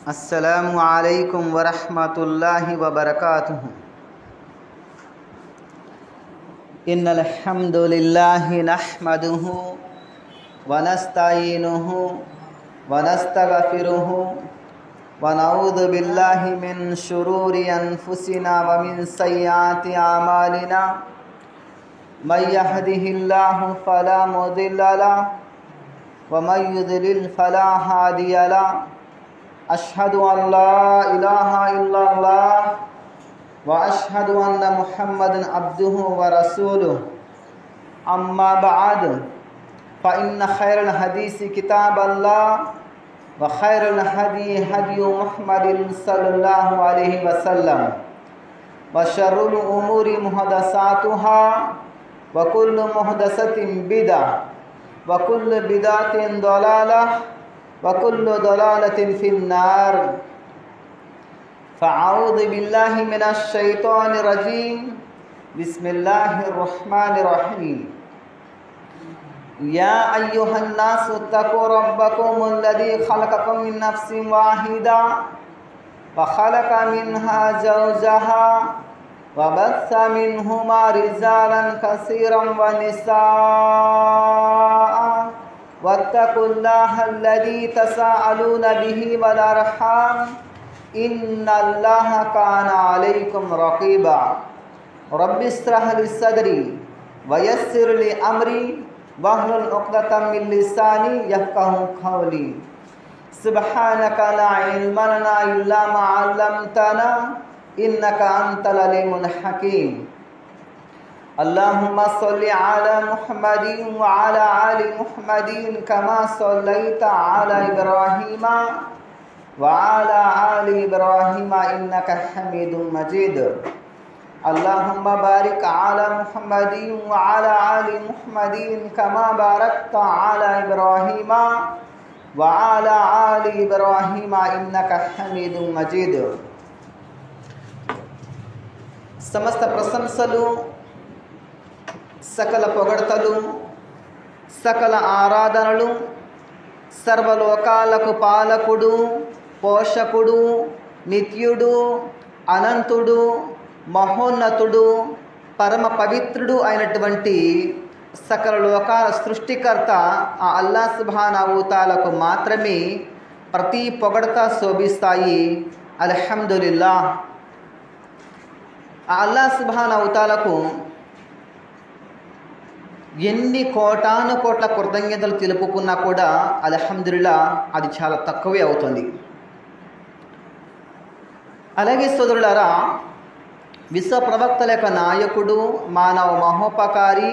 अस्सलामु अलैकुम वरहमतुल्लाहि वबरकातुहु। इन्नल हम्दुलिल्लाहि नहमदुहु व नस्तईनुहु व नस्तगफिरुहु व नऊज़ु बिल्लाहि मिन शुरूरि अनफुसिना व मिन सय्याति आमालिना मय यहदिहिल्लाहु फला मुदिल्ल लहु व मय युद्लिल फला हादिय लहु। अशहदु अन ला इलाहा इल्लल्लाह व अशहदु अन्न मुहम्मदन अब्दुहु व रसूलुहु। अम्मा बअद फ़इन्न खैरल हदीसी किताबल्लाह व खैरल हदी हदी मुहम्मदिन सल्लल्लाहु अलैहि वसल्लम व शर्रुल उमूरि मुहदसातुहा व कुल्लु मुहदसतिन बिदअह व कुल्लु बिदअतिन दलालह वकुल्लु दलालतिन फिन्नार। फ़अऊज़ु बिल्लाहि मिनश शैतानिर रजीम। बिस्मिल्लाहिर रहमानिर रहीम। या अय्युहन्नासु तक़ू रब्बकुमुल्लज़ी खलक़कुम मिन नफ्सिन वाहिदा व खलक़ मिन्हा ज़ौजहा व बस्स मिन्हुमा रिजालन कसीरन व निसाअ वत्तकुल्लाहल्लज़ी तसाअलून बिही वल अर्हाम इन्नल्लाहा काना अलैकुम रक़ीबा। रब्बिश्रह ली सदरी व यस्सिर ली अमरी वहलुल उक़दतम मिन लिसानी यफ़क़हू क़ौली। सुब्हानका ला इल्म लना इल्ला मा अल्लमतना इन्नका अंतल अलीमुल हकीम। अल्लाहुम्मा सल्लि अला मुहम्मदिन व अला आलि मुहम्मदिन कमा सल्लैता अला इब्राहीम व अला आलि इब्राहीम इन्नका हमीदुम मजीद। अल्लाहुम्मा बारिक अला मुहम्मदिन व अला आलि मुहम्मदिन कमा बारकता अला इब्राहीम व अला आलि इब्राहीम इन्नका हमीदुम मजीद। समस्त प्रशंसलु सकल పొగడ్తలు సకల ఆరాధనలు సర్వలోకాలకు పాలకుడు పోషకుడు నిత్యుడు అనంతుడు మహోన్నతుడు పరమ పవిత్రుడు అయినటువంటి సకల లోకాల సృష్టికర్త ఆ అల్లాహ్ సుబ్హానహు తాలాకు మాత్రమే ప్రతి పొగడ్త శోభిస్తాయి। అల్హమ్దులిల్లాహ్। ఆ అల్లాహ్ సుబ్హానహు తాలాకు ఎన్ని కోటాను కోట్ల కృతజ్ఞతలు తెలుపుకున్నా కూడా అల్హమ్దులిల్లా అది చాలా తక్కువే అవుతుంది। అలాగే సోదరులారా, విశ్వ ప్రవక్తల యొక్క నాయకుడు, మానవ మహోపకారి,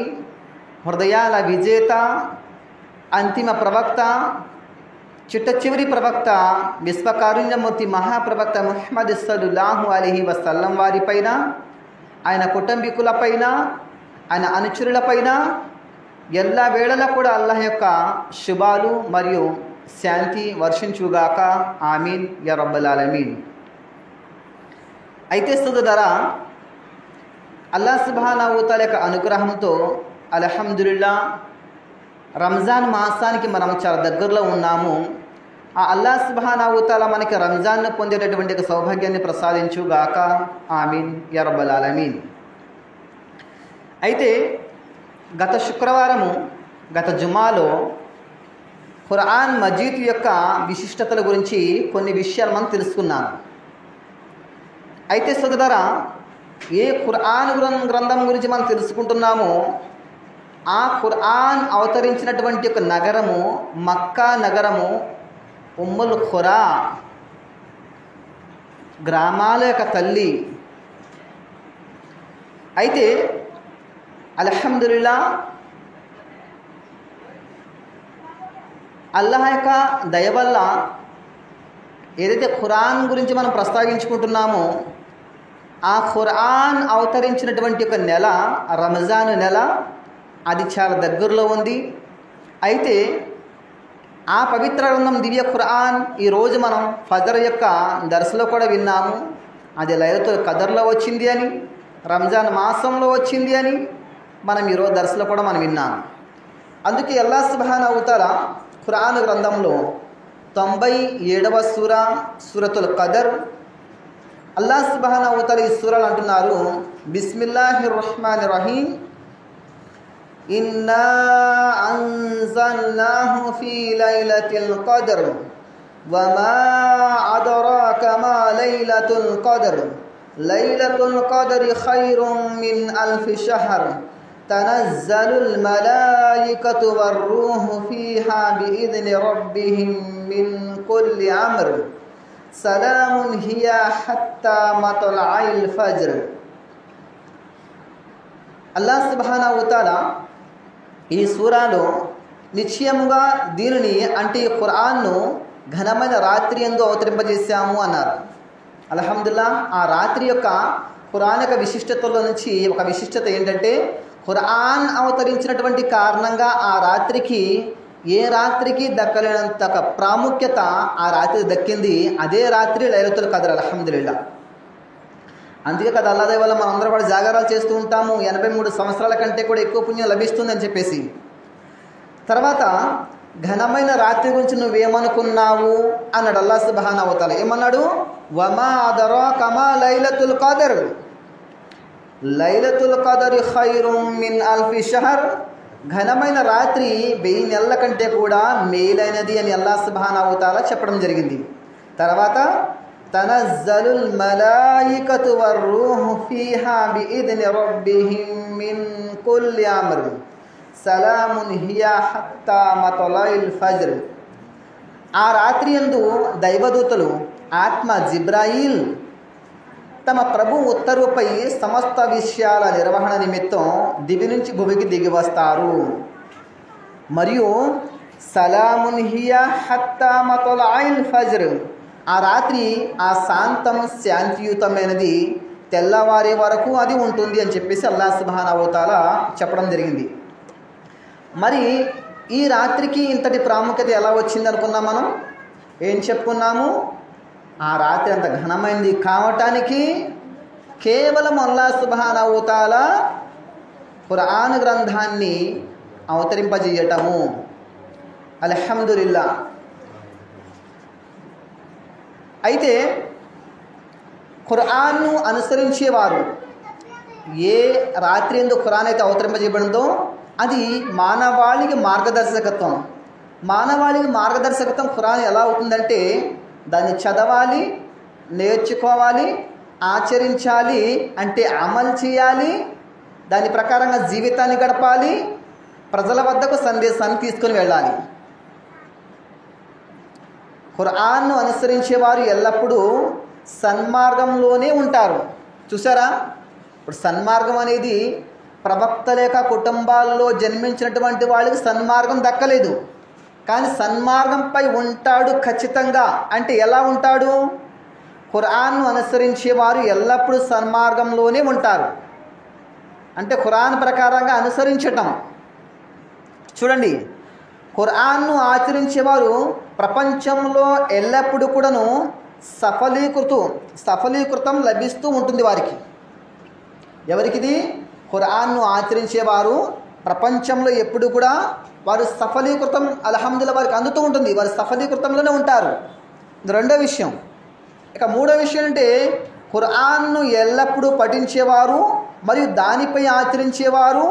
హృదయాల విజేత, అంతిమ ప్రవక్త, చిట్ట చివరి ప్రవక్త, విశ్వకారుణ్యమూర్తి మహాప్రవక్త ముహమ్మద్ సల్లల్లాహు అలైహి వసల్లం వారిపైన, ఆయన కుటుంబీకులపైన, ఆయన అనుచరులపైన ఎల్ల వేళలా కూడా అల్లాహ్ యొక్క శుభాలు మరియు శాంతి వర్షించుగాక। ఆమీన్ యా రబ్బల్ ఆలమీన్। అయితే సోదరులారా, అల్లాహ్ సుబ్హానహు తాలా యొక్క అనుగ్రహంతో అల్హమ్దులిల్లా రంజాన్ మాసానికి మనం చాలా దగ్గరలో ఉన్నాము। ఆ అల్లాహ్ సుబ్హానహు తాలా మనకి రంజాన్ను పొందేటటువంటి సౌభాగ్యాన్ని ప్రసాదించుగాక। ఆమీన్ యా రబ్బల్ ఆలమీన్। అయితే గత శుక్రవారము, గత జుమాలో ఖురాన్ మజీద్ యొక్క విశిష్టతల గురించి కొన్ని విషయాలు మనం తెలుసుకున్నాం। అయితే సోదరులారా, ఏ ఖురాన్ గ్రంథం గురించి మనం తెలుసుకుంటున్నామో ఆ ఖురాన్ అవతరించినటువంటి ఒక నగరము మక్కా నగరము, ఉమ్ముల్ ఖురా, గ్రామాల యొక్క తల్లి। అయితే అల్హమ్దులిల్లా అల్లాహ్ యొక్క దయ వల్ల ఏదైతే ఖురాన్ గురించి మనం ప్రస్తావించుకుంటున్నామో ఆ ఖురాన్ అవతరించినటువంటి ఒక నెల రంజాన్ నెల, అది చాలా దగ్గరలో ఉంది। అయితే ఆ పవిత్ర గ్రంథం దివ్య ఖురాన్ ఈరోజు మనం ఫజర్ యొక్క దర్సులో కూడా విన్నాము। అది లైలతుల్ ఖదర్లో వచ్చింది అని, రంజాన్ మాసంలో వచ్చింది అని మనం ఈరోజు దర్సులో కూడా మనం విన్నాము। అందుకే అల్లాహ్ సుబ్హానహు తాలా ఖురాన్ గ్రంథంలో 97వ సూర సూరతుల్ ఖదర్. అల్లాహ్ సుబ్హానహు వ తఆలా ఈ సూరాలో అంటున్నారు, బిస్మిల్లాహిర్ రహ్మానిర్ రహీం, ఇన్నా అన్జల్నాహు ఫీ లైలతిల్ ఖద్ర్ వమా అదరాక మా లైలతుల్ ఖద్ర్ లైలతుల్ ఖద్రి ఖైరుం మిన్ అల్ఫి షహర్ తనజ్జలుల్ మలాయికతు వర్-రూహు ఫీహా బిఇذని రబ్బిహిం మిన్ కుల్లి అమ్ర్ సలామున్ హియా హత్తా మత్లఇల్ ఫజ్ర్. అల్లాహ్ సుబ్హానహు వ తఆలా ఈ సూరాలో నిశ్చయముగా దీనిని అంటే ఈ ఖురాన్ను ఘనమైన రాత్రి యందు అవతరింపజేశాము అన్నారు. అల్హమ్దులిల్లాహ్. ఆ రాత్రి యొక్క ఖురాన్ యొక్క విశిష్టతలో నుంచి ఒక విశిష్టత ఏంటంటే, ఖురాన్ అవతరించినటువంటి కారణంగా ఆ రాత్రికి ఏ రాత్రికి దక్కలేనంత ప్రాముఖ్యత ఆ రాత్రి దక్కింది. అదే రాత్రి లైలతుల్ ఖద్ర్. అల్హమ్దులిల్లాహ్. అందుకే కదా అల్లాహ్ దయ వల్ల మనం అందరం కూడా జాగారాలు చేస్తూ ఉంటాము. 83 సంవత్సరాల కంటే కూడా ఎక్కువ పుణ్యం లభిస్తుందని చెప్పేసి. తర్వాత ఘనమైన రాత్రి గురించి నువ్వేమనుకున్నావు అన్నాడు అల్లాహ్ సుబ్హానహు వ తఆలా. ఏమన్నాడు? వమా అదరాక మా లైలతుల్ ఖద్ర్ లైలతుల్ ఖద్రి ఖైరుం మిన్ అల్ఫి షహర్. ఘనమైన రాత్రి 1000 నెలల కంటే కూడా మేలైనది అని అల్లాహ్ సుబ్హానహు వ తఆలా చెప్పడం జరిగింది. తర్వాత తనజ్జలుల్ మలాయికతు వర్-రూహు ఫీహా బిఇذని రబ్బిహిం మిన్ కుల్లి అమ్ర్ సలామున్ హియా హత్తా మత్లఇల్ ఫజ్ర్. ఆ రాత్రి యందు దైవదూతలు ఆత్మ జిబ్రాయిల్ తమ ప్రభు ఉత్తర్వుపై సమస్త విషయాల నిర్వహణ నిమిత్తం దివి నుంచి భూమికి దిగి వస్తారు. మరియు సలామున్ హియా హత్తా మత్లఇల్ ఫజ్ర్. ఆ రాత్రి ఆ శాంతం శాంతియుతమైనది తెల్లవారే వరకు అది ఉంటుంది అని చెప్పేసి అల్లాహ్ సుబ్హానహు వ తఆలా చెప్పడం జరిగింది. మరి ఈ రాత్రికి ఇంతటి ప్రాముఖ్యత ఎలా వచ్చింది అనుకున్నాం మనం? ఏం చెప్పుకున్నాము? ఆ రాత్రి అంత ఘనమైనది కావటానికి కేవలం అల్లాహ్ సుబ్హానహు వ తఆలా ఖురాన్ గ్రంథాన్ని అవతరింపజేయటము. అల్హమ్దులిల్లాహ్. అయితే ఖురాన్ను అనుసరించేవారు ఏ రాత్రి యందు ఖురాన్ అయితే అవతరింపజేయబడిందో అది మానవాళికి మార్గదర్శకత్వం. మానవాళికి మార్గదర్శకత్వం ఖురాన్ ఎలా అవుతుందంటే, దాన్ని చదవాలి, నేర్చుకోవాలి, ఆచరించాలి, అంటే అమలు చేయాలి, దాని ప్రకారంగా జీవితాన్ని గడపాలి, ప్రజల వద్దకు సందేశాన్ని తీసుకొని వెళ్ళాలి. ఖురాన్ను అనుసరించేవారు ఎల్లప్పుడూ సన్మార్గంలోనే ఉంటారు. చూసారా? ఇప్పుడు సన్మార్గం అనేది ప్రవక్త లేక కుటుంబాల్లో జన్మించినటువంటి వాళ్ళకి సన్మార్గం దక్కలేదు. కానీ సన్మార్గంపై ఉంటాడు ఖచ్చితంగా. అంటే ఎలా ఉంటాడు? ఖురాన్ను అనుసరించేవారు ఎల్లప్పుడూ సన్మార్గంలోనే ఉంటారు. అంటే ఖురాన్ ప్రకారంగా అనుసరించటం. చూడండి, ఖురాన్ను ఆచరించేవారు ప్రపంచంలో ఎల్లప్పుడూ కూడాను సఫలీకృతం లభిస్తూ ఉంటుంది వారికి. ఎవరికిది? ఖురాన్ను ఆచరించేవారు ప్రపంచంలో ఎప్పుడు కూడా వారు సఫలీకృతం అల్హమ్దులిల్లాహ్ వారికి అందుతూ ఉంటుంది. వారు సఫలీకృతంలోనే ఉంటారు. ఇది రెండో విషయం. ఇక మూడో విషయం అంటే ఖురాన్ను ఎల్లప్పుడూ పఠించేవారు మరియు దానిపై ఆచరించేవారు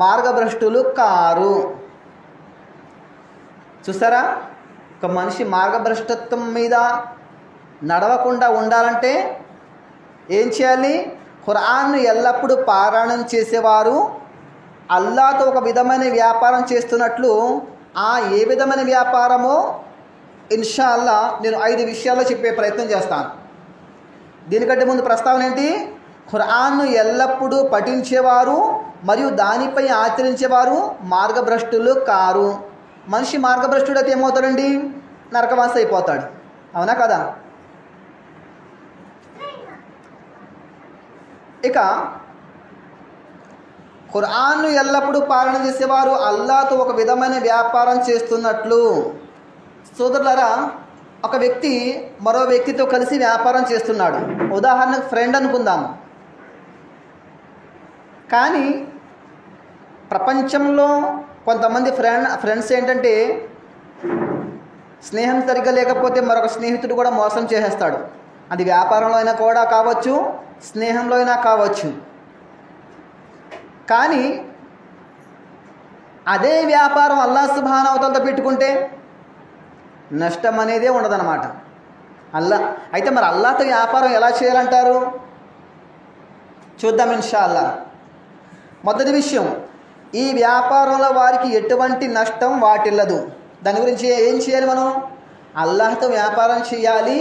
మార్గభ్రష్టులు కారు. చూసారా? ఒక మనిషి మార్గభ్రష్టత్వం మీద నడవకుండా ఉండాలంటే ఏం చేయాలి? ఖురాన్ను ఎల్లప్పుడూ పారాయణం చేసేవారు అల్లాహ్తో ఒక విధమైన వ్యాపారం చేస్తున్నట్లు. ఏ విధమైన వ్యాపారమో ఇన్షా అల్లా నేను 5 విషయాల్లో చెప్పే ప్రయత్నం చేస్తాను. దీనికంటే ముందు ప్రస్తావన ఏంటి? ఖురాన్ను ఎల్లప్పుడూ పఠించేవారు మరియు దానిపై ఆచరించేవారు మార్గభ్రష్టులు కారు. మనిషి మార్గభ్రష్టుడు అయితే ఏమవుతాడండి? నరకవాసి అయిపోతాడు. అవునా కదా? ఇక ఖురాన్ను ఎల్లప్పుడూ పాలన చేసేవారు అల్లాహ్తో ఒక విధమైన వ్యాపారం చేస్తున్నట్లు. సోదరులారా, ఒక వ్యక్తి మరో వ్యక్తితో కలిసి వ్యాపారం చేస్తున్నాడు. ఉదాహరణకు ఫ్రెండ్ అనుకుందాము. కానీ ప్రపంచంలో కొంతమంది ఫ్రెండ్స్ ఏంటంటే స్నేహం సరిగ్గా లేకపోతే మరొక స్నేహితుడు కూడా మోసం చేసేస్తాడు. అది వ్యాపారంలో అయినా కూడా కావచ్చు, స్నేహంలో అయినా కావచ్చు. కానీ అదే వ్యాపారం అల్లాహ్ సుబ్హానహు వ తఆలాతో పెట్టుకుంటే నష్టం అనేదే ఉండదన్నమాట. అయితే మరి అల్లాహ్తో వ్యాపారం ఎలా చేయాలంటారు? చూద్దాం ఇన్షాల్లా. మొదటి విషయం, ఈ వ్యాపారంలో వారికి ఎటువంటి నష్టం వాటిల్లదు. దాని గురించి ఏం చేయాలి? మనం అల్లాహ్తో వ్యాపారం చేయాలి,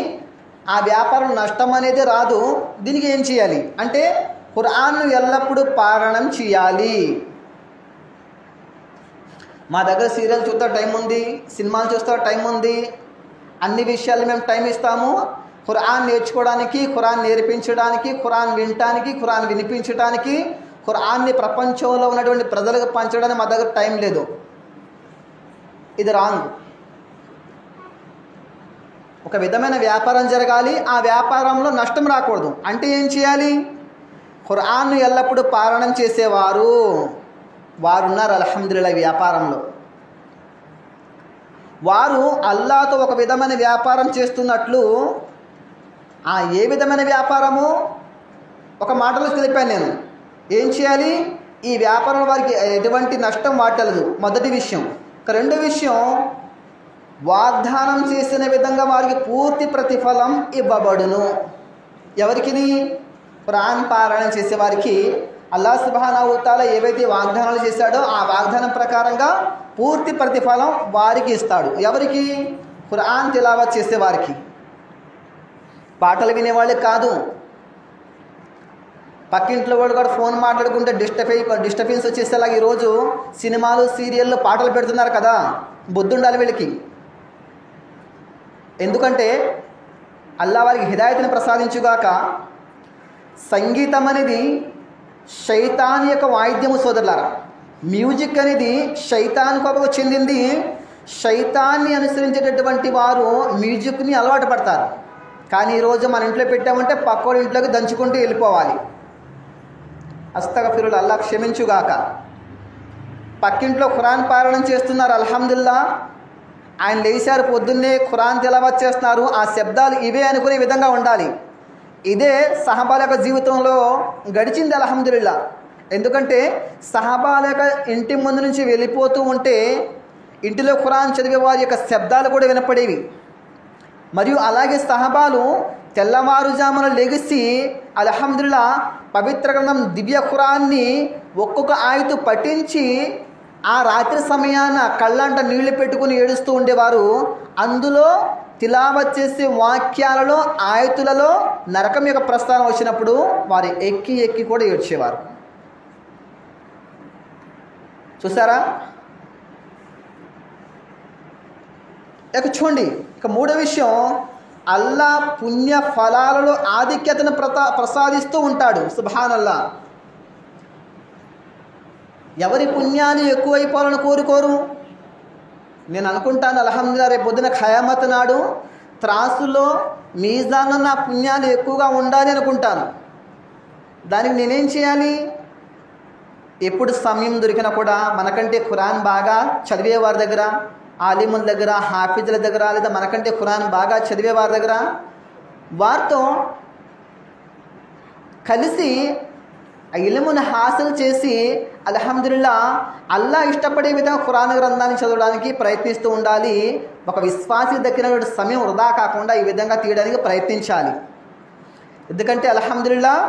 ఆ వ్యాపారం నష్టం అనేది రాదు. దీనికి ఏం చేయాలి అంటే ఖురాన్ను ఎల్లప్పుడూ పారాయణం చేయాలి. మా దగ్గర సీరియల్ చూస్తా టైం ఉంది, సినిమాలు చూస్తా టైం ఉంది, అన్ని విషయాలు మేము టైం ఇస్తాము. ఖురాన్ నేర్చుకోవడానికి, ఖురాన్ నేర్పించడానికి, ఖురాన్ వినటానికి, ఖురాన్ వినిపించడానికి, ఖురాన్ని ప్రపంచంలో ఉన్నటువంటి ప్రజలకు పంచడానికి మా దగ్గర టైం లేదు. ఇది రాంగ్. ఒక విధమైన వ్యాపారం జరగాలి, ఆ వ్యాపారంలో నష్టం రాకూడదు. అంటే ఏం చేయాలి? ఖురాన్ను ఎల్లప్పుడూ పారాయణం చేసేవారు వారున్నారు అల్హమ్దులిల్లాహ్. వ్యాపారంలో వారు అల్లాహ్తో ఒక విధమైన వ్యాపారం చేస్తున్నట్లు. ఏ విధమైన వ్యాపారము? ఒక మాటలో తెలిపాను నేను. ఏం చేయాలి? ఈ వ్యాపారంలో వారికి ఎటువంటి నష్టం వాటలదు, మొదటి విషయం. రెండో విషయం, వాగ్దానం చేసిన విధంగా వారికి పూర్తి ప్రతిఫలం ఇవ్వబడును. ఎవరికిది? ఖురాన్ పారాయణం చేసేవారికి అల్లాహ్ సుబ్హానహు వ తఆలా ఏవైతే వాగ్దానాలు చేశాడో ఆ వాగ్దానం ప్రకారంగా పూర్తి ప్రతిఫలం వారికి ఇస్తాడు. ఎవరికి? ఖురాన్ తిలావత్ చేసేవారికి. పాటలు వినేవాళ్ళకి కాదు. పక్కింట్లో వాళ్ళు కూడా ఫోన్ మాట్లాడుకుంటే డిస్టర్బెన్స్ వచ్చేసేలాగా ఈరోజు సినిమాలు, సీరియళ్ళు, పాటలు పెడుతున్నారు కదా. బుద్ధి ఉండాలి వీళ్ళకి. ఎందుకంటే అల్లాహ్ వారికి హిదాయత్ని ప్రసాదించుగాక. సంగీతం అనేది శైతాన్ యొక్క వాయిద్యము సోదరులారా. మ్యూజిక్ అనేది శైతాన్ కోపకు చెందింది. శైతాన్ని అనుసరించేటటువంటి వారు మ్యూజిక్ని అలవాటు పడతారు. కానీ ఈరోజు మన ఇంట్లో పెట్టామంటే పక్కోడి ఇంట్లోకి దంచుకుంటూ వెళ్ళిపోవాలి. అస్తగఫిరుల్లాహ్, అల్లాహ్ క్షమించుగాక. పక్కింట్లో ఖురాన్ పారాయణం చేస్తున్నారు, అల్హమ్దులిల్లాహ్. ఆయన లేచారు, పొద్దున్నే ఖురాన్ తిలావత్ చేస్తున్నారు. ఆ శబ్దాలు ఇవే అనుకునే విధంగా ఉండాలి. ఇదే సహబాల యొక్క జీవితంలో గడిచింది అల్హమ్దులిల్లాహ్. ఎందుకంటే సహబాల యొక్క ఇంటి ముందు నుంచి వెళ్ళిపోతూ ఉంటే ఇంటిలో ఖురాన్ చదివే వారి యొక్క శబ్దాలు కూడా వినపడేవి. మరియు అలాగే సహబాలు తెల్లవారుజామున లెగిసి అల్హమ్దులిల్లాహ్ పవిత్ర గ్రంథం దివ్య ఖురాన్ని ఒక్కొక్క ఆయతు పఠించి ఆ రాత్రి సమయాన కళ్ళంట నీళ్లు పెట్టుకుని ఏడుస్తూ ఉండేవారు. అందులో తిలావత్ చేసే వాక్యాలలో, ఆయతులలో నరకం యొక్క ప్రస్థానం వచ్చినప్పుడు వారు ఎక్కి ఎక్కి కూడా ఏడ్చేవారు. చూసారా? ఇక చూడండి, ఇక మూడో విషయం, అల్లాహ్ పుణ్య ఫలాలలో ఆధిక్యతను ప్రసాదిస్తూ ఉంటాడు. సుబ్హానల్లాహ్. ఎవరి పుణ్యాలు ఎక్కువైపోవాలని కోరుకోరు? నేను అనుకుంటాను అల్హమ్దులిల్లాహ్ రేపు పొద్దున ఖయామత్ నాడు త్రాసులో మీజాన్లో నా పుణ్యాలు ఎక్కువగా ఉండాలి అనుకుంటాను. దానికి నేనేం చేయాలి? ఎప్పుడు సమయం దొరికినా కూడా మనకంటే ఖురాన్ బాగా చదివే వారి దగ్గర, ఆలిముల దగ్గర, హాఫిజుల దగ్గర, లేదా మనకంటే ఖురాన్ బాగా చదివే వారి దగ్గర వారితో కలిసి ఆ ఇల్మును హాసిల్ చేసి అల్హమ్దులిల్లాహ్ అల్లాహ్ ఇష్టపడే విధంగా ఖురాన్ గ్రంథాన్ని చదవడానికి ప్రయత్నిస్తూ ఉండాలి. ఒక విశ్వాసి దక్కినటువంటి సమయం వృధా కాకుండా ఈ విధంగా తీయడానికి ప్రయత్నించాలి. ఎందుకంటే అల్హమ్దులిల్లాహ్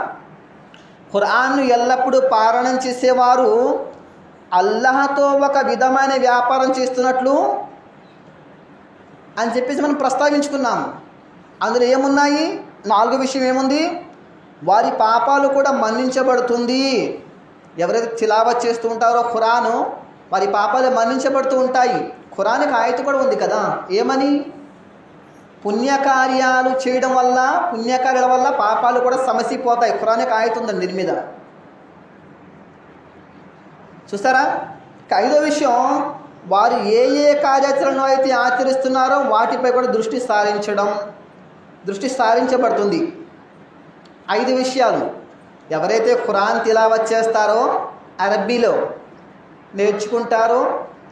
ఖురాన్ను ఎల్లప్పుడూ పారాయణం చేసేవారు అల్లాహ్తో ఒక విధమైన వ్యాపారం చేస్తున్నట్లు అని చెప్పేసి మనం ప్రస్తావించుకున్నాము. అందులో ఏమున్నాయి? 4 విషయం ఏముంది? వారి పాపాలు కూడా మన్నించబడుతుంది. ఎవరైతే తిలావత్ చేస్తూ ఉంటారో ఖురాను, వారి పాపాలు మన్నించబడుతూ ఉంటాయి. ఖురాన్కి ఆయత కూడా ఉంది కదా. ఏమని? పుణ్యకార్యాలు చేయడం వల్ల, పుణ్యకార్యాల వల్ల పాపాలు కూడా సమసిపోతాయి. ఖురాన్కి ఆయత ఉందండి దీని మీద. చూసారా? 5వ విషయం, వారు ఏ ఏ కార్యాచరణను అయితే ఆచరిస్తున్నారో వాటిపై కూడా దృష్టి సారించబడుతుంది. 5 విషయాలు. ఎవరైతే ఖురాన్ తిలావత్ చేస్తారో, అరబ్బీలో నేర్చుకుంటారో,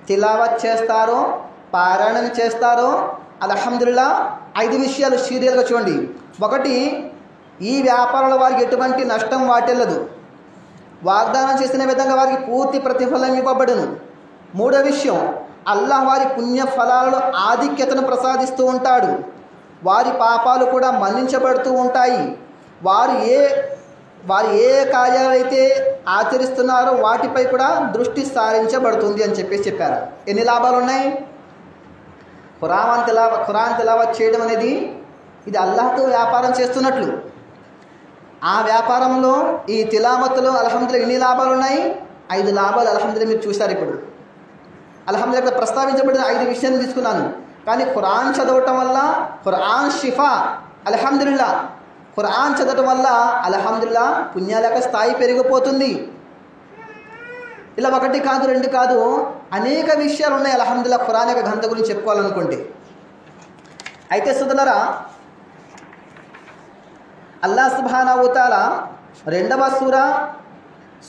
తిలావత్ చేస్తారో, పారాయణం చేస్తారో, అల్హమ్దులిల్లా 5 విషయాలు సీరియల్గా చూడండి. ఒకటి, ఈ వ్యాపారంలో వారికి ఎటువంటి నష్టం వాటిల్లదు. వాగ్దానం చేసిన విధంగా వారికి పూర్తి ప్రతిఫలం ఇవ్వబడును. 3వ విషయం, అల్లాహ్ వారి పుణ్య ఫలాలలో ఆధిక్యతను ప్రసాదిస్తూ ఉంటాడు. వారి పాపాలు కూడా మన్నించబడుతూ ఉంటాయి. వారు ఏ కార్యాలైతే ఆచరిస్తున్నారో వాటిపై కూడా దృష్టి సారించబడుతుంది అని చెప్పారు. ఎన్ని లాభాలు ఉన్నాయి? ఖురాన్ తిలావత్ చేయడం అనేది ఇది అల్లాహ్తో వ్యాపారం చేస్తున్నట్లు. ఆ వ్యాపారంలో ఈ తిలావత్తులో అల్హమ్దులిల్లాహ్ ఎన్ని లాభాలు ఉన్నాయి? 5 లాభాలు అల్హమ్దులిల్లాహ్ మీరు చూశారు. ఇప్పుడు అల్హమ్దులిల్లాహ్ ఇక్కడ ప్రస్తావించబడిన 5 విషయాలు తీసుకున్నాను. కానీ ఖురాన్ చదవటం వల్ల ఖురాన్ షిఫా. అల్హమ్దులిల్లాహ్ ఖురాన్ చదవటం వల్ల అల్హమ్దులిల్లాహ్ పుణ్యాల యొక్క స్థాయి పెరిగిపోతుంది. ఇలా 1 కాదు 2 కాదు, అనేక విషయాలు ఉన్నాయి అల్హమ్దులిల్లాహ్ ఖురాన్ యొక్క ఘనత గురించి చెప్పుకోవాలనుకుంటే. అయితే సోదరులారా, అల్లాహ్ సుబ్హానహు వ తఆలా 2వ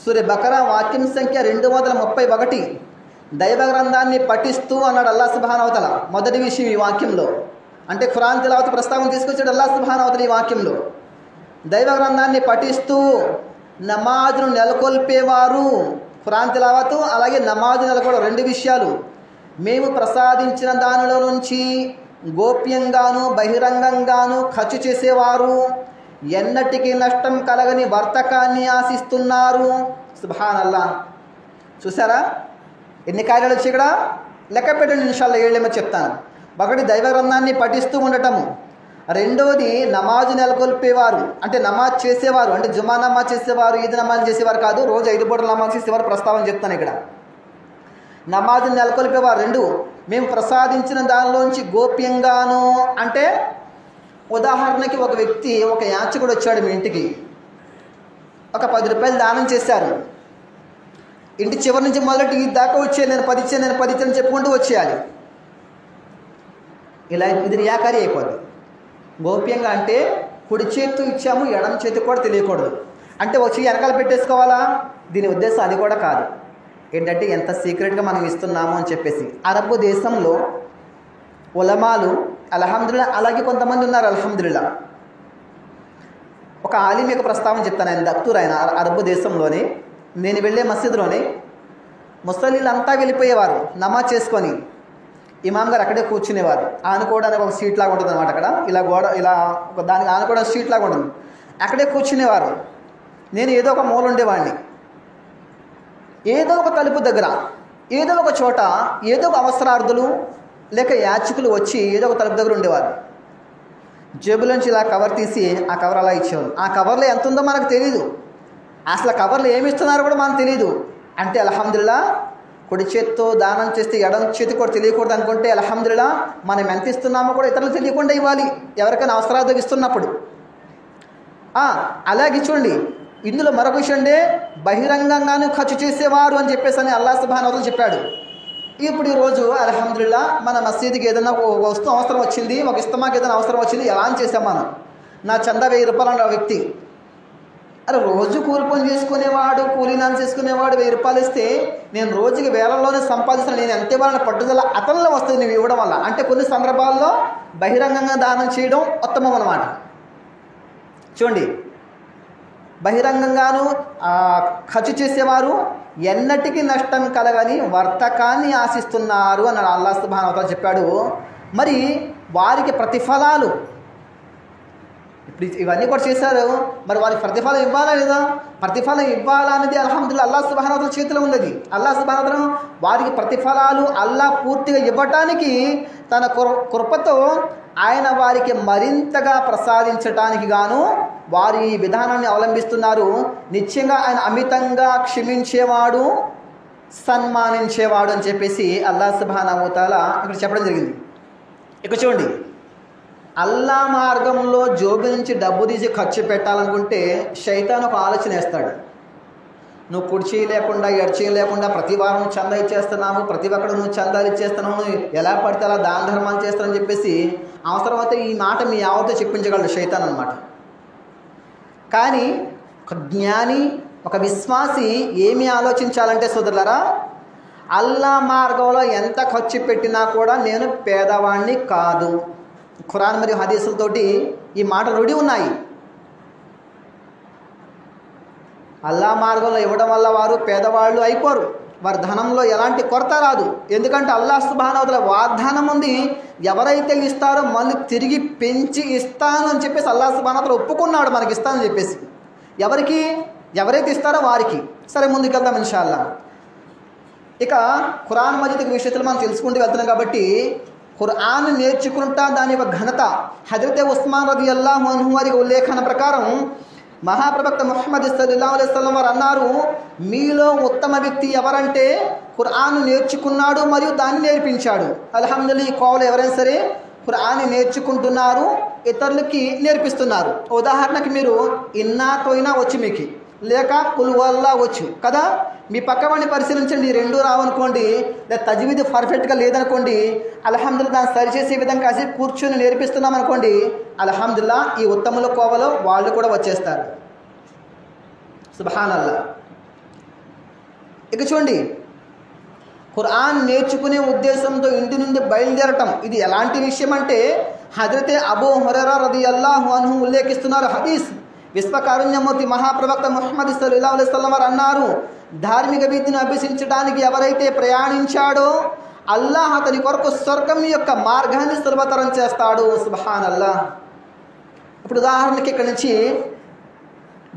సూర బకరా వాక్యం సంఖ్య 231 దైవ గ్రంథాన్ని పఠిస్తూ అన్నాడు అల్లాహ్ సుబ్హానహు వ తఆలా. మొదటి విషయం ఈ వాక్యంలో, అంటే ఖురాన్ తిలావత్ ప్రస్తావన తీసుకొచ్చాడు అల్లాహ్ సుబ్హానహు వ తఆలా ఈ వాక్యంలో. దైవ గ్రంథాన్ని పఠిస్తూ నమాజును నెలకొల్పేవారు, ఖురాన్ తిలావత్ అలాగే నమాజు నెలకొల్పడం 2 విషయాలు. మేము ప్రసాదించిన దానిలో నుంచి గోప్యంగాను బహిరంగంగాను ఖర్చు చేసేవారు, ఎన్నటికీ నష్టం కలగని వర్తకాన్ని ఆశిస్తున్నారు. సుబ్హానల్లాహ్. చూసారా ఎన్ని కార్యాలు వచ్చి ఇక్కడ? లెక్క పెట్టండి, ఇన్షాల్లా 7 చెప్తాను. 1 దైవ గ్రంథాన్ని పఠిస్తూ ఉండటము. 2వది నమాజు నెలకొల్పేవారు, అంటే నమాజ్ చేసేవారు, అంటే జుమా నమాజ్ చేసేవారు, ఈద్ నమాజ్ చేసేవారు కాదు, రోజు 5 పూటల నమాజ్ చేసేవారు ప్రస్తావన చెప్తాను ఇక్కడ. నమాజు నెలకొల్పేవారు. 2, మేము ప్రసాదించిన దానిలోంచి గోప్యంగాను, అంటే ఉదాహరణకి ఒక వ్యక్తి, ఒక యాచకుడు వచ్చాడు మీ ఇంటికి, ఒక 10 రూపాయలు దానం చేశారు. ఇంటి చివరి నుంచి మొదలెట్టి ఈ దాకా వచ్చేయాలి, నేను 10 ఇచ్చాను చెప్పుకుంటూ వచ్చేయాలి. ఇలా ఇది రియాకారి అయిపోద్ది. గోప్యంగా అంటే కుడి చేతి ఇచ్చాము, ఎడమ చేతి కూడా తెలియకూడదు. అంటే వచ్చి వెనకాల పెట్టేసుకోవాలా? దీని ఉద్దేశం అది కూడా కాదు. ఏంటంటే ఎంత సీక్రెట్గా మనం ఇస్తున్నాము అని చెప్పేసి. అరబ్ దేశంలో ఉలమాలు అల్హమ్దులిల్లాహ్, అలాగే కొంతమంది ఉన్నారు అల్హమ్దులిల్లాహ్. ఒక ఆలిం యొక్క ప్రస్తావన చెప్తాను. ఆయన దత్తూర్, ఆయన అరబ్ దేశంలోని, నేను వెళ్ళే మసీదులోని ముసలీలంతా వెళ్ళిపోయేవారు నమాజ్ చేసుకొని. ఇమాం గారు అక్కడే కూర్చునేవారు. ఆనుకోవడానికి ఒక సీట్ లాగా ఉంటుంది అనమాట. అక్కడ ఇలా గోడ, ఇలా ఒక దానికి ఆనుకోవడానికి సీట్ లాగా ఉంటుంది. అక్కడే కూర్చునేవారు. నేను ఏదో ఒక మూల ఉండేవాడిని. ఏదో ఒక తలుపు దగ్గర, ఏదో ఒక చోట, ఏదో ఒక అవసరార్థులు లేక యాచకులు వచ్చి ఏదో ఒక తలుపు దగ్గర ఉండేవారు. జేబులోంచి ఇలా కవర్ తీసి ఆ కవర్ అలా ఇచ్చేవారు. ఆ కవర్లో ఎంత ఉందో మనకు తెలీదు, అసలు కవర్లో ఏమి ఇస్తున్నారో కూడా మనకు తెలీదు. అంటే అల్హమ్దులిల్లాహ్ కుడి చేత్తో దానం చేస్తే ఎడం చేతి కూడా తెలియకూడదు అనుకుంటే అల్హమ్దులిల్లాహ్ మనం ఎంత ఇస్తున్నామో కూడా ఇతరులు తెలియకుండా ఇవ్వాలి, ఎవరికైనా అవసరార్థం ఇస్తున్నప్పుడు. అలాగే చూడండి, ఇందులో మరొక విషయం అంటే బహిరంగంగాను ఖర్చు చేసేవారు అని చెప్పేసి అని అల్లాహ్ సుబ్హానహు వ తఆలా చెప్పాడు. ఇప్పుడు ఈరోజు అల్హమ్దులిల్లాహ్ మన మసీదుకి ఏదైనా వస్తువు అవసరం వచ్చింది, ఒక ఇస్తమాకి ఏదైనా అవసరం వచ్చింది, ఎలా అని చేసాం మనం. నా చందా 1000 రూపాయలు అన్న వ్యక్తి, అరే రోజు కూలి పని చేసుకునేవాడు, కూలీనాలు చేసుకునేవాడు 1000 రూపాయలు ఇస్తే నేను రోజుకి వేలల్లోనే సంపాదిస్తాను, నేను ఎంత ఇవ్వాలని పట్టుదల అతనిలో వస్తుంది నువ్వు ఇవ్వడం వల్ల. అంటే కొన్ని సందర్భాల్లో బహిరంగంగా దానం చేయడం ఉత్తమం అన్నమాట. చూడండి, బహిరంగంగాను ఖర్చు చేసేవారు ఎన్నటికీ నష్టం కలగని వర్తకాన్ని ఆశిస్తున్నారు అన్నాడు అల్లాహ్ సుబ్హానహు వ తఆలా చెప్పాడు. మరి వారికి ప్రతిఫలాలు, ఇప్పుడు ఇవన్నీ కూడా చేశారు, మరి వారికి ప్రతిఫలం ఇవ్వాలా లేదా? ప్రతిఫలం ఇవ్వాలా అనేది అల్హమ్దులిల్లాహ్ అల్లాహ్ సుబ్హానహు వ తఆలా చేతిలో ఉన్నది. అల్లాహ్ సుబ్హానహు వ తఆలా వారికి ప్రతిఫలాలు అల్లాహ్ పూర్తిగా ఇవ్వటానికి తన కృపతో ఆయన వారికి మరింతగా ప్రసాదించటానికి గాను వారు ఈ విధానాన్ని అవలంబిస్తున్నారు. నిశ్చయంగా ఆయన అమితంగా క్షమించేవాడు, సన్మానించేవాడు అని చెప్పేసి అల్లాహ్ సుబ్హానహు వ తఆలా ఇక్కడ చెప్పడం జరిగింది. ఇక్కడ చూడండి, అల్లా మార్గంలో జోబు నుంచి డబ్బు తీసి ఖర్చు పెట్టాలనుకుంటే శైతాన్ ఒక ఆలోచన వేస్తాడు. నువ్వు కుడి చేయి లేకుండా ఎడ చేయి లేకుండా ప్రతి వారం చందా ఇచ్చేస్తున్నావు, ప్రతి ఒక్కడు నువ్వు చందాలు ఇచ్చేస్తున్నావు, నువ్వు ఎలా పడితే అలా దాన ధర్మాలు చేస్తానని చెప్పేసి అవసరమైతే ఈ మాట మీ ఆవిడతో చెప్పించగలడు శైతాన్ అన్నమాట. కానీ ఒక జ్ఞాని, ఒక విశ్వాసి ఏమి ఆలోచించాలంటే సోదరులారా, అల్లా మార్గంలో ఎంత ఖర్చు పెట్టినా కూడా నేను పేదవాణ్ణి కాదు. ఖురాన్ మరియు హదీసులతోటి ఈ మాటలు రూఢి ఉన్నాయి. అల్లా మార్గంలో ఇవ్వడం వల్ల వారు పేదవాళ్ళు అయిపోరు, వారి ధనంలో ఎలాంటి కొరత రాదు. ఎందుకంటే అల్లాహ్ సుబ్హానహు వ తఆలా వాగ్దానం ఉంది, ఎవరైతే ఇస్తారో మళ్ళీ తిరిగి పెంచి ఇస్తాను అని చెప్పేసి అల్లాహ్ సుబ్హానహు వ తఆలా ఒప్పుకున్నాడు మనకి ఇస్తానని చెప్పేసి. ఎవరికి? ఎవరైతే ఇస్తారో వారికి. సరే, ముందుకెళ్దాం ఇన్షాల్లా. ఇక ఖురాన్ మజీద్ విషయంలో మనం తెలుసుకుంటూ వెళ్తున్నాం కాబట్టి ఖురాన్ నేర్చుకుంటా దాని యొక్క ఘనత హజరత్ ఉస్మాన్ రదియల్లాహు అన్హు వారి ఉల్లేఖన ప్రకారం మహాప్రవక్త ముహమ్మద్ సల్లల్లాహు అలైహి వసల్లం వారు అన్నారు, మీలో ఉత్తమ వ్యక్తి ఎవరంటే ఖురాన్ నేర్చుకున్నాడు మరియు దాన్ని నేర్పించాడు. అల్హమ్దులిల్లాహ్, ఈ కోవలు ఎవరైనా సరే ఖురాన్ నేర్చుకుంటున్నారు, ఇతరులకి నేర్పిస్తున్నారు. ఉదాహరణకి మీరు ఇన్నా తోయినా వచ్చు మీకు, లేక కుల్ వల్లా వచ్చు కదా. మీ పక్కవాడిని పరిశీలించండి, ఈ రెండు రావనుకోండి, లేదా తజ్వీద్ పర్ఫెక్ట్గా లేదనుకోండి, అల్హమ్దులిల్లాహ్ దాన్ని సరిచేసే విధంగా కాసేపు కూర్చొని నేర్పిస్తున్నాం అనుకోండి, అల్హమ్దులిల్లాహ్ ఈ ఉత్తముల కోవలో వాళ్ళు కూడా వచ్చేస్తారు. సుబ్హానల్లాహ్. ఇక చూడండి, ఖురాన్ నేర్చుకునే ఉద్దేశంతో ఇంటి నుండి బయలుదేరటం ఇది ఎలాంటి విషయం అంటే హజరతే అబూ హురైరా రదియల్లాహు అన్హు ఉల్లేఖిస్తున్నారు హదీస్. విశ్వకారుణ్యమూర్తి మహాప్రవక్త ముహమ్మద్ సల్లల్లాహు అలైహి వసల్లం వారు అన్నారు, ధార్మిక విద్యను అభ్యసించడానికి ఎవరైతే ప్రయాణించాడో అల్లాహ్ అతని కొరకు స్వర్గం యొక్క మార్గాన్ని సులభతరం చేస్తాడు. సుబ్హానల్లాహ్. ఇప్పుడు ఉదాహరణకి ఇక్కడ నుంచి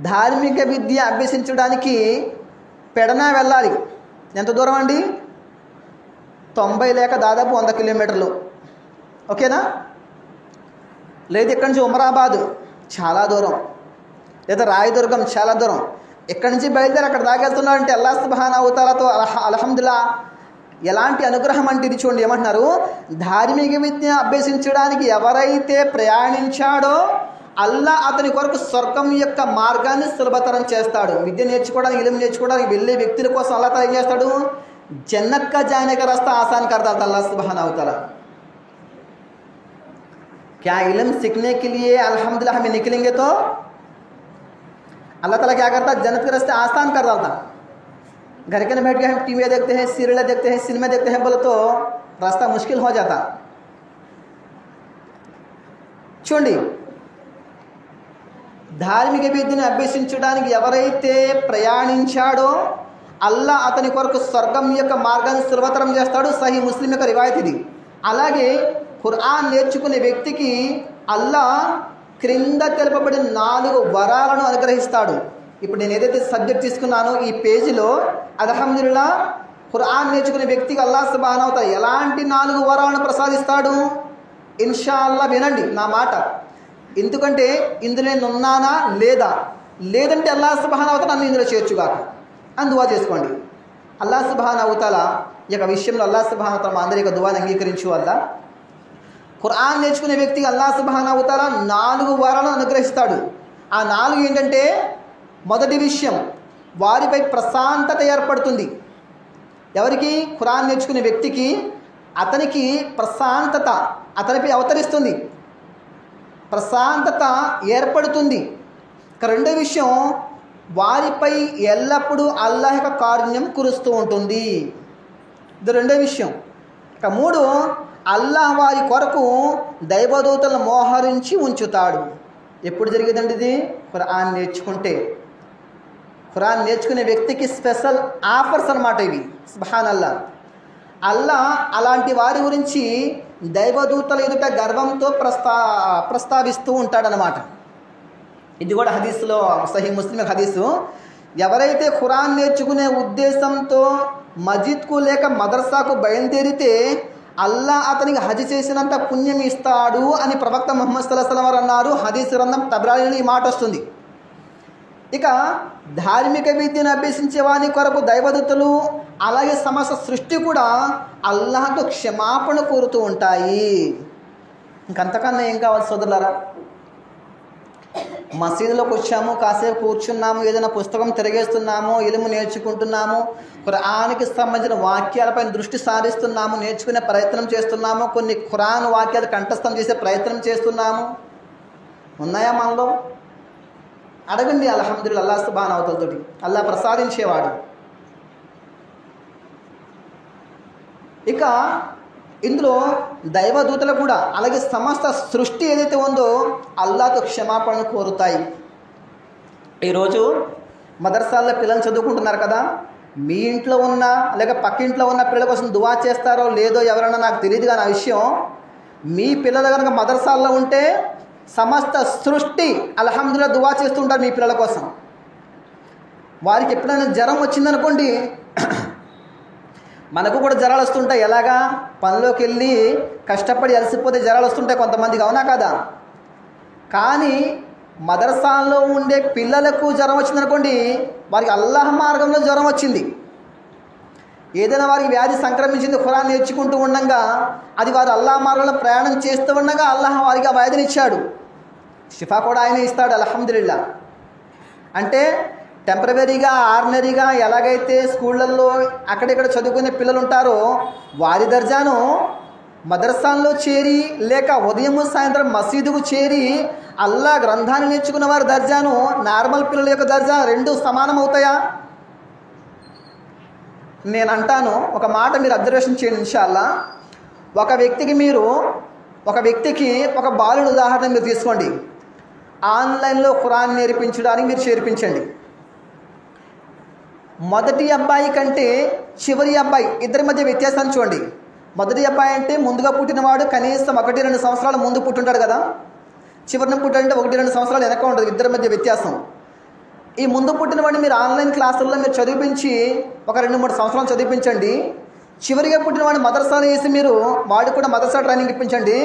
ధార్మిక విద్య అభ్యసించడానికి పెడనా వెళ్ళాలి. ఎంత దూరం అండి? 90 లేక దాదాపు 100 కిలోమీటర్లు. ఓకేనా? లేదు ఇక్కడి నుంచి ఉమరాబాదు చాలా దూరం, లేదా రాయదుర్గం చాలా దూరం. ఇక్కడి నుంచి బయలుదేరి అక్కడ దాగెళ్తున్నాడంటే అల్లాహ్ సుబ్హానహు వ తఆలాతో అల్హమ్దులిల్లాహ్ ఎలాంటి అనుగ్రహం అంటే ఇది చూడండి. ఏమంటున్నారు? ధార్మిక విద్య అభ్యసించడానికి ఎవరైతే ప్రయాణించాడో అల్లాహ్ అతని కొరకు స్వర్గం యొక్క మార్గాన్ని సులభతరం చేస్తాడు. విద్య నేర్చుకోవడానికి, ఇల్లు నేర్చుకోవడానికి వెళ్ళే వ్యక్తుల కోసం అల్లాహ్ తఆలా ఏం చేస్తాడు? జన్నత్ కా జానే కా రాస్తా ఆసాన్ करता है अल्लाह सुब्हानहू व तआला. क्या इल्म सीखने के लिए अल्हम्दुलिल्लाह हमें निकलेंगे तो अल्लाह ताला क्या करता है? जन्नत के रास्ते आसान कर डालता. घर के अंदर बैठ के हम टीवी देखते हैं, सीरियल देखते हैं, सिनेमा देखते हैं बोले तो रास्ता मुश्किल हो जाता. చూడండి, ధార్మిక విద్యను అభ్యసించడానికి ఎవరైతే ప్రయాణించాడో అల్లాహ్ అతని కొరకు స్వర్గం యొక్క మార్గాన్ని సులభతరం చేస్తాడు. సహీ ముస్లిం యొక్క రివాయత్ ఇది. అలాగే ఖురాన్ నేర్చుకునే వ్యక్తికి అల్లాహ్ క్రింద తెలుపబడిన 4 వరాలను అనుగ్రహిస్తాడు. ఇప్పుడు నేను ఏదైతే సబ్జెక్ట్ తీసుకున్నానో ఈ పేజీలో అల్హమ్దులిల్లాహ్ ఖురాన్ నేర్చుకునే వ్యక్తికి అల్లాహ్ సుబ్హానహు వ తఆలా ఎలాంటి 4 వరాలను ప్రసాదిస్తాడు? ఇన్షాల్లా వినండి నా మాట. ఎందుకంటే ఇందులో నేను ఉన్నానా లేదా, లేదంటే అల్లాహ్ సుబ్హానహు వ తఆలా నన్ను ఇందులో చేర్చుగాక అని దువా చేసుకోండి. అల్లాహ్ సుబ్హానహు వ తఆలా ఈ యొక్క విషయంలో అల్లాహ్ సుబ్హానహు వ తఆలా మా అందరి యొక్క దువాని అంగీకరించు వల్ల ఖురాన్ నేర్చుకునే వ్యక్తికి అల్లాహ్ సుబ్హానహు వ తఆలా 4 వరాలను అనుగ్రహిస్తాడు. ఆ 4 ఏంటంటే, మొదటి విషయం వారిపై ప్రశాంతత ఏర్పడుతుంది. ఎవరికి? ఖురాన్ నేర్చుకునే వ్యక్తికి అతనికి ప్రశాంతత అతనిపై అవతరిస్తుంది, ప్రశాంతత ఏర్పడుతుంది. రెండో విషయం, వారిపై ఎల్లప్పుడూ అల్లాహ్ యొక్క కారుణ్యం కురుస్తూ ఉంటుంది. ఇది రెండో విషయం. ఇక 3, అల్లాహ్ వారి కొరకు దైవదూతలను మోహరించి ఉంచుతాడు. ఎప్పుడు జరిగేదండి ఇది? ఖురాన్ నేర్చుకుంటే. ఖురాన్ నేర్చుకునే వ్యక్తికి స్పెషల్ ఆఫర్స్ అన్నమాట ఇవి. సుబ్హానల్లాహ్. అల్లాహ్ అలాంటి వారి గురించి దైవదూతల ఎదుట గర్వంతో ప్రస్తావిస్తూ ఉంటాడనమాట. ఇది కూడా హదీస్లో, సహీ ముస్లిం హదీసు. ఎవరైతే ఖురాన్ నేర్చుకునే ఉద్దేశంతో మస్జిద్కు లేక మదర్సాకు బయలుదేరితే అల్లాహ్ అతనికి హజ్ చేసినంత పుణ్యం ఇస్తాడు అని ప్రవక్త ముహమ్మద్ సల్లల్లాహు అలైహి వసల్లం అన్నారు. హదీస్ గ్రంథం తబ్రానీలో ఈ మాట వస్తుంది. ఇక ధార్మిక విద్యను అభ్యసించే వాని కొరకు దైవదూతలు అలాగే సమస్త సృష్టి కూడా అల్లాహ్తో క్షమాపణ కోరుతూ ఉంటాయి. ఇంకంతకన్నా ఏం కావాలి సోదరులారా? మసీదులోకి వచ్చాము, కాసేపు కూర్చున్నాము, ఏదైనా పుస్తకం తిరిగేస్తున్నాము, ఇల్ము నేర్చుకుంటున్నాము, ఖురాన్కి సంబంధించిన వాక్యాలపై దృష్టి సారిస్తున్నాము, నేర్చుకునే ప్రయత్నం చేస్తున్నాము, కొన్ని ఖురాన్ వాక్యాలు కంఠస్థం చేసే ప్రయత్నం చేస్తున్నాము. ఉన్నాయా మనలో? అడగండి. అల్హమ్దులిల్లాహ్ అల్లాహ్ సుబ్హానహు వ తఆలా తోటి అల్లాహ్ ప్రసాదించేవాడు. ఇక ఇందులో దైవదూతలు కూడా అలాగే సమస్త సృష్టి ఏదైతే ఉందో అల్లాహ్తో క్షమాపణను కోరుతాయి. ఈరోజు మదర్సాల్లో పిల్లలు చదువుకుంటున్నారు కదా, మీ ఇంట్లో ఉన్న లేక పక్కింట్లో ఉన్న పిల్లల కోసం దువా చేస్తారో లేదో ఎవరైనా నాకు తెలియదు, కానీ ఆ విషయం మీ పిల్లలు కనుక మదర్సాల్లో ఉంటే సమస్త సృష్టి అల్హమ్దులిల్లాహ్ దువా చేస్తుంటారు మీ పిల్లల కోసం. వారికి ఎప్పుడైనా జ్వరం వచ్చిందనుకోండి, మనకు కూడా జ్వరాలు వస్తుంటాయి. ఎలాగా? పనిలోకి వెళ్ళి కష్టపడి అలసిపోతే జ్వరాలు వస్తుంటాయి కొంతమందికి, అవునా కదా? కానీ మదర్సాలో ఉండే పిల్లలకు జ్వరం వచ్చిందనుకోండి, వారికి అల్లాహ్ మార్గంలో జ్వరం వచ్చింది, ఏదైనా వారికి వ్యాధి సంక్రమించింది, ఖురాన్ నేర్చుకుంటూ ఉండగా అది వారు అల్లాహ్ మార్గంలో ప్రయాణం చేస్తూ ఉండగా అల్లాహ్ వారికి ఆ వ్యాధిని ఇచ్చాడు. షిఫా కూడా ఆయన ఇస్తాడు అల్హమ్దులిల్లాహ్. అంటే టెంపరవరీగా ఆర్డినరీగా ఎలాగైతే స్కూళ్ళల్లో అక్కడిక్కడ చదువుకునే పిల్లలు ఉంటారో వారి దర్జాను మదర్సాల్లో చేరి లేక ఉదయం సాయంత్రం మసీదుకు చేరి అల్లా గ్రంథాన్ని నేర్చుకున్న వారి దర్జాను నార్మల్ పిల్లల యొక్క దర్జా రెండు సమానం అవుతాయా? నేను అంటాను, ఒక మాట మీరు అబ్జర్వేషన్ చేయండి ఇన్షాల్లా. ఒక వ్యక్తికి ఒక బాలుడు ఉదాహరణ మీరు తీసుకోండి. ఆన్లైన్లో ఖురాన్ నేర్పించడానికి మీరు చేర్పించండి. మొదటి అబ్బాయి కంటే చివరి అబ్బాయి ఇద్దరి మధ్య వ్యత్యాసాన్ని చూడండి. మొదటి అబ్బాయి అంటే ముందుగా పుట్టినవాడు కనీసం 1-2 సంవత్సరాల ముందు పుట్టుంటాడు కదా, చివరిన పుట్టాడంటే 1-2 సంవత్సరాలు వెనక ఉంటుంది ఇద్దరి మధ్య వ్యత్యాసం. ఈ ముందు పుట్టినవాడిని మీరు ఆన్లైన్ క్లాసుల్లో మీరు చదివించి ఒక 2-3 సంవత్సరాలు చదివించండి. చివరిగా పుట్టినవాడిని మదర్సాలో వేసి మీరు వాడికి కూడా మదర్సా ట్రైనింగ్ ఇప్పించండి.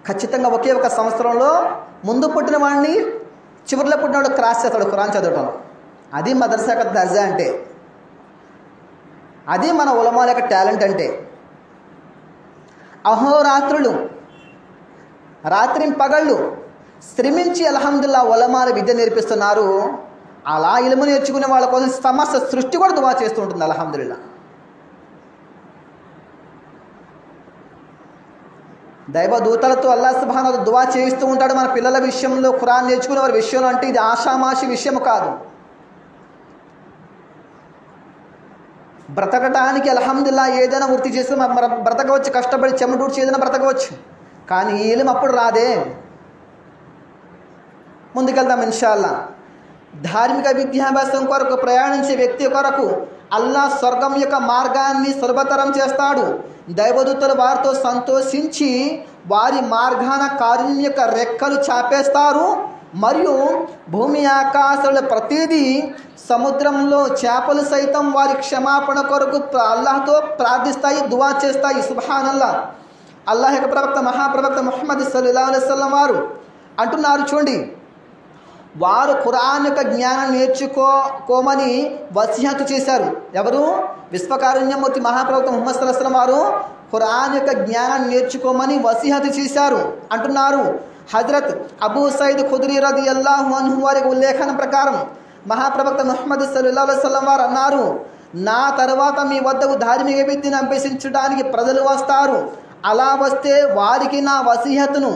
ఖచ్చితంగా ఒకే ఒక సంవత్సరంలో ముందు పుట్టిన వాడిని చివరిలో పుట్టినవాడు క్రాస్ చేస్తాడు ఖురాన్ చదవటం. అది మదర్సా యొక్క దర్జా అంటే, అది మన ఉలమాల యొక్క టాలెంట్ అంటే. అహోరాత్రులు రాత్రింపగళ్ళు శ్రమించి అల్హమ్దులిల్లాహ్ ఉలమాల విద్య నేర్పిస్తున్నారు. అలా ఇల్ము నేర్చుకునే వాళ్ళ కోసం సమస్త సృష్టి కూడా దువా చేస్తూ ఉంటుంది అల్హమ్దులిల్లాహ్. దైవదూతలతో అల్లాహ్ సుబ్హానహు వ తఆలా దువా చేయిస్తూ ఉంటాడు మన పిల్లల విషయంలో, ఖురాన్ నేర్చుకునే వారి విషయంలో. అంటే ఇది ఆషామాషి విషయం కాదు. బ్రతకటానికి అల్హమ్దులిల్లాహ్ ఏదైనా వృత్తి చేస్తే బ్రతకవచ్చు, కష్టపడి చెమటూడ్చి ఏదైనా బ్రతకవచ్చు. కానీ ఈ ఇల్ము అప్పుడు రాదే. ముందుకెళ్దాం ఇన్షాల్లా. ధార్మిక విద్యాభ్యాసం కొరకు ప్రయాణించే వ్యక్తి కొరకు అల్లాహ్ స్వర్గం యొక్క మార్గాన్ని సులభతరం చేస్తాడు. దైవదూతలు వారితో సంతోషించి వారి మార్గాన కారుణ్యం యొక్క రెక్కలు చాపేస్తారు. మరియు భూమి ఆకాశాల ప్రతిదీ, సముద్రంలో చేపలు సైతం వారి క్షమాపణ కొరకు అల్లాహ్తో ప్రార్థిస్తాయి, దువా చేస్తాయి. సుబ్హానల్లాహ్. అల్లాహ్ యొక్క ప్రవక్త మహాప్రవక్త ముహమ్మద్ సల్లల్లాహు అలైహి వసల్లం వారు అంటున్నారు చూడండి, వారు ఖురాన్ యొక్క జ్ఞానం నేర్చుకోమని వసియతు చేశారు. ఎవరు? విశ్వకారుణ్యమూర్తి మహాప్రవక్త ముహమ్మద్ సల్లల్లాహు అలైహి వసల్లం వారు ఖురాన్ యొక్క జ్ఞానాన్ని నేర్చుకోమని వసియతు చేశారు అంటున్నారు. హజరత్ అబూ సయీద్ ఖుద్రీ రదియల్లాహు అన్హు వారి ఉల్లేఖనం ప్రకారం మహాప్రవక్త ముహమ్మద్ సల్లల్లాహు అలైహి వసల్లం వారు అన్నారు, నా తర్వాత మీ వద్దకు ధార్మిక విద్యను అభ్యసించడానికి ప్రజలు వస్తారు. అలా వస్తే వారికి నా వసియతును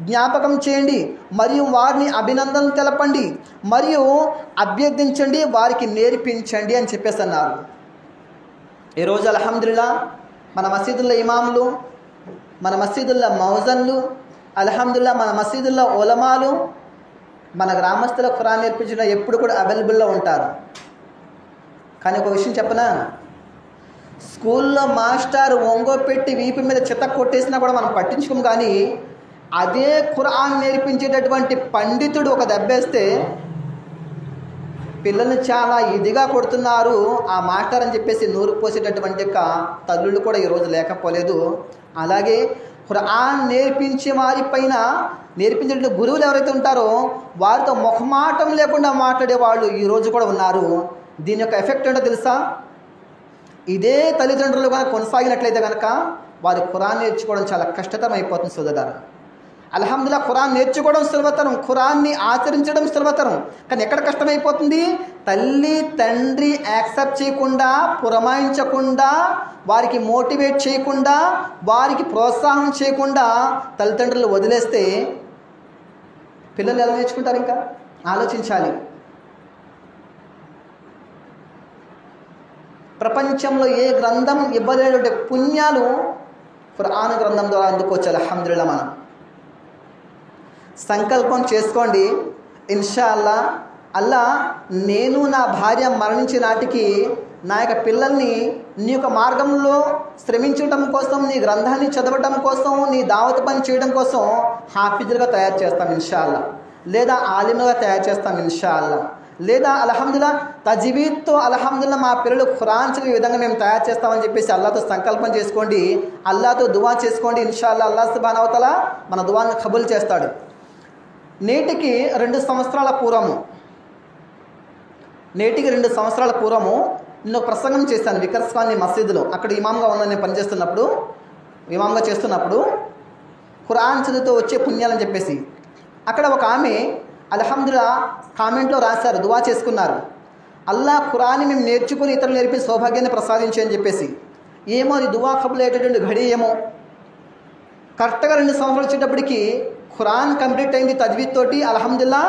జ్ఞాపకం చేయండి మరియు వారిని అభినందనలు తెలపండి మరియు అభ్యర్థించండి, వారికి నేర్పించండి అని చెప్పేసి అన్నారు. ఈరోజు అల్హమ్దులిల్లాహ్ మన మసీదుల్లో ఇమాములు, మన మసీదుల్లో మౌజన్లు, అల్హమ్దులిల్లాహ్ మన మసీదుల్లో ఉలమాలు మన గ్రామస్తుల ఖురాన్ నేర్పించిన ఎప్పుడు కూడా అవైలబుల్లో ఉంటారు. కానీ ఒక విషయం చెప్పనా, స్కూల్లో మాస్టర్ ఒంగో పెట్టి వీపు మీద చెత్త కొట్టేసినా కూడా మనం పట్టించుకోము. కానీ అదే ఖురాన్ నేర్పించేటటువంటి పండితుడు ఒక దెబ్బేస్తే పిల్లల్ని చాలా ఇదిగా కొడుతున్నారు ఆ మాస్టర్ అని చెప్పేసి నూరు పోసేటటువంటి యొక్క తల్లులు కూడా ఈరోజు లేకపోలేదు. అలాగే ఖురాన్ నేర్పించే వారిపైన నేర్పించే గురువులు ఎవరైతే ఉంటారో వారితో మొహమాటం లేకుండా మాట్లాడే వాళ్ళు ఈరోజు కూడా ఉన్నారు. దీని యొక్క ఎఫెక్ట్ ఏంటో తెలుసా? ఇదే తల్లిదండ్రులు కనుక కొనసాగినట్లయితే కనుక వారి ఖురాన్ నేర్చుకోవడం చాలా కష్టతరం అయిపోతుంది సోదరులారా. అల్హమ్దులిల్లాహ్ ఖురాన్ నేర్చుకోవడం సులభతరం, ఖురాన్ని ఆచరించడం సులభతరం. కానీ ఎక్కడ కష్టమైపోతుంది? తల్లి తండ్రి యాక్సెప్ట్ చేయకుండా, పురమాయించకుండా, వారికి మోటివేట్ చేయకుండా, వారికి ప్రోత్సాహం చేయకుండా తల్లిదండ్రులు వదిలేస్తే పిల్లలు ఎలా నేర్చుకుంటారు? ఇంకా ఆలోచించాలి. ప్రపంచంలో ఏ గ్రంథం ఇవ్వలేనటువంటి పుణ్యాలు ఖురాన్ గ్రంథం ద్వారా అందుకోవచ్చు. అల్హమ్దులిల్లాహ్. మనం సంకల్పం చేసుకోండి, ఇన్షా అల్లా అల్లా నేను నా భార్య మరణించే నాటికి నా యొక్క పిల్లల్ని నీ యొక్క మార్గంలో శ్రమించడం కోసం, నీ గ్రంథాన్ని చదవడం కోసం, నీ దావత్ పని చేయడం కోసం హాఫిజులుగా తయారు చేస్తాం ఇన్షా అల్లా, లేదా ఆలిముగా తయారు చేస్తాం ఇన్షా అల్లా, లేదా అల్హమ్దుల్లా తజ్వీద్తో అల్హమ్దుల్లా మా పిల్లలు ఖురాన్ చదివే విధంగా మేము తయారు చేస్తామని చెప్పేసి అల్లాతో సంకల్పం చేసుకోండి, అల్లాతో దువా చేసుకోండి. ఇన్షా అల్లా అల్లాహ్ సుబ్హానహు వ తఆలా మన దువాని కబూల్ చేస్తాడు. నేటికి 2 సంవత్సరాల పూర్వము నేను ప్రసంగం చేశాను వికర్స్ కాలనీ మసీదులో. అక్కడ ఇమామ్గా ఉన్న నేను పనిచేస్తున్నప్పుడు, ఇమామ్గా చేస్తున్నప్పుడు ఖురాన్ చదువుతో వచ్చే పుణ్యాలని చెప్పేసి అక్కడ ఒక ఆమె అల్హమ్దుల్లా కామెంట్లో రాశారు, దువా చేసుకున్నారు, అల్లాహ్ ఖురాన్ని మేము నేర్చుకుని ఇతరులు నేర్పి సౌభాగ్యాన్ని ప్రసాదించి అని చెప్పేసి. ఏమో అది దువా కబుల్ అయ్యేటటువంటి ఘడి ఏమో. కరెక్ట్గా 2 సంవత్సరాలు వచ్చేటప్పటికి ఖురాన్ కంప్లీట్ అయింది తజ్వీద్ తోటి. అల్హమ్దుల్లా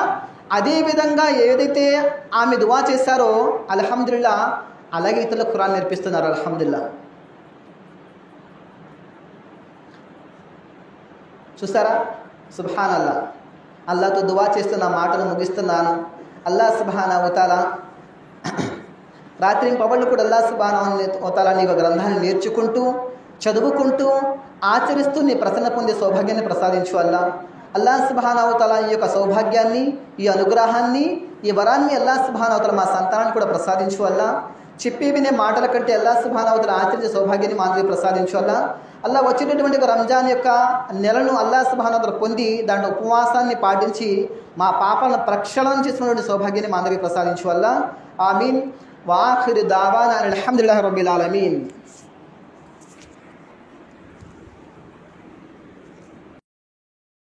అదేవిధంగా ఏదైతే ఆమె దువా చేశారో అల్హమ్దుల్లా అలాగే ఇతరులకు ఖురాన్ నేర్పిస్తున్నారు. అల్హమ్దుల్లా. చూసారా? సుబ్హానల్లా. అల్లాహతో దువా చేస్తున్న మాటను ముగిస్తున్నాను. అల్లాహ్ సుబ్హానహు వ తఆలా రాత్రి పగళ్ళు కూడా అల్లాహ్ సుబ్హానహు వ తఆలా నీ గ్రంథాన్ని నేర్చుకుంటూ, చదువుకుంటూ, ఆచరిస్తూ నీ ప్రసన్న పొందే సౌభాగ్యాన్ని ప్రసాదించు అల్లాహ్ సుబ్హానహు వ తఆలా ఈ యొక్క సౌభాగ్యాన్ని, ఈ అనుగ్రహాన్ని, ఈ వరాన్ని అల్లాహ్ సుబ్హానహు వ తఆలా మా సంతానాన్ని కూడా ప్రసాదించు చెప్పే వినే మాటల కంటే అల్లాహ్ సుబ్హానహు వ తఆలా ఆచరించే సౌభాగ్యాన్ని మా అందరికీ ప్రసాదించు అల్లాహ్ వచ్చేటటువంటి రంజాన్ యొక్క నెలను అల్లాహ్ సుబ్హానహు వ తఆలా పొంది దాంట్లో ఉపవాసాన్ని పాటించి మా పాపాలను ప్రక్షాళన చేసినటువంటి సౌభాగ్యాన్ని మా అందరికీ ప్రసాదించు ఆమీన్. వాఖిరు దావానా అల్హమ్దులిల్లాహి రబ్బిల్ ఆలమీన్.